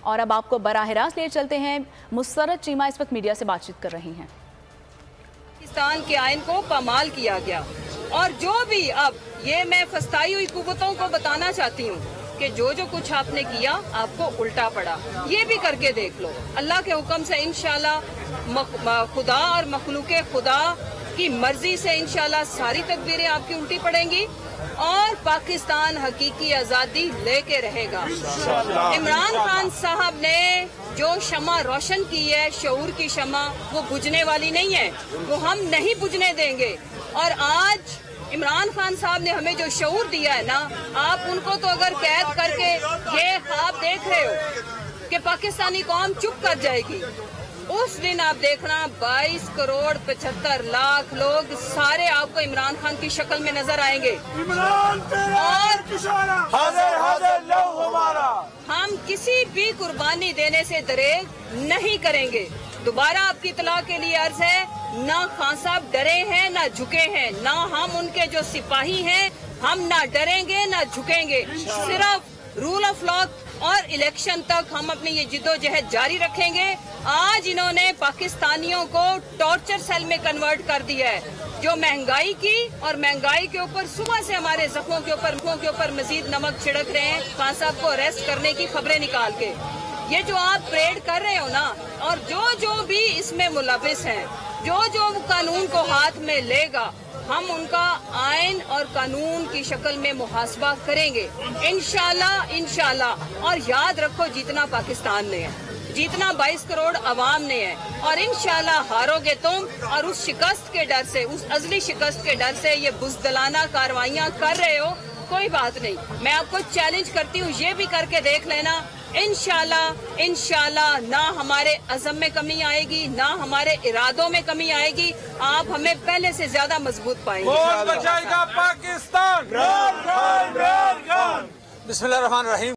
اور اب آپ کو براہ راست لے چلتے ہیں، مسرت چیمہ اس وقت میڈیا سے بات چیت کر رہی ہیں۔ پاکستان کے آئین کو پامال کیا گیا، اور جو بھی اب یہ میں فسطائی ہوئی قوتوں کو بتانا چاہتی ہوں کہ جو کچھ آپ نے کیا آپ کو الٹا پڑا، یہ بھی کر کے دیکھ لو۔ اللہ کے حکم سے انشاءاللہ خدا اور مخلوق خدا کی مرضی سے انشاءاللہ ساری تدبیریں آپ کی الٹی پڑیں گی اور پاکستان حقیقی آزادی لے کے رہے گا۔ عمران خان صاحب نے جو شمع روشن کی ہے، شعور کی شمع، وہ بجھنے والی نہیں ہے، وہ ہم نہیں بجھنے دیں گے۔ اور آج عمران خان صاحب نے ہمیں جو شعور دیا ہے نا، آپ ان کو تو اگر قید کر کے یہ خواب دیکھ رہے ہو کہ پاکستانی قوم چپ کر جائے گی، اس دن آپ دیکھنا 22 کروڑ 75 لاکھ لوگ سارے آپ کو عمران خان کی شکل میں نظر آئیں گے، اور ہم کسی بھی قربانی دینے سے دریغ نہیں کریں گے۔ دوبارہ آپ کی اطلاع کے لیے عرض ہے، نہ خان صاحب ڈرے ہیں نہ جھکے ہیں، نہ ہم ان کے جو سپاہی ہیں، ہم نہ ڈریں گے نہ جھکیں گے، صرف رول آف لا اور الیکشن تک ہم اپنی یہ جدوجہد جاری رکھیں گے۔ آج انہوں نے پاکستانیوں کو ٹارچر سیل میں کنورٹ کر دیا ہے، جو مہنگائی کی اور مہنگائی کے اوپر صبح سے ہمارے زخموں کے اوپر مزید نمک چھڑک رہے ہیں، خان صاحب کو اریسٹ کرنے کی خبریں نکال کے۔ یہ جو آپ پریڈ کر رہے ہو نا، اور جو بھی اس میں ملوث ہیں، جو قانون کو ہاتھ میں لے گا، ہم ان کا آئین اور قانون کی شکل میں محاسبہ کریں گے انشاءاللہ۔ اور یاد رکھو، جیتنا پاکستان نے ہے، جیتنا 22 کروڑ عوام نے ہے، اور انشاءاللہ ہارو گے تم، اور اس شکست کے ڈر سے، اس ازلی شکست کے ڈر سے یہ بزدلانہ کاروائیاں کر رہے ہو، کوئی بات نہیں۔ میں آپ کو چیلنج کرتی ہوں، یہ بھی کر کے دیکھ لینا، انشاءاللہ نہ ہمارے عزم میں کمی آئے گی، نہ ہمارے ارادوں میں کمی آئے گی، آپ ہمیں پہلے سے زیادہ مضبوط پائیں گے۔ کون بچائے گا پاکستان؟ بسم اللہ الرحمن الرحیم۔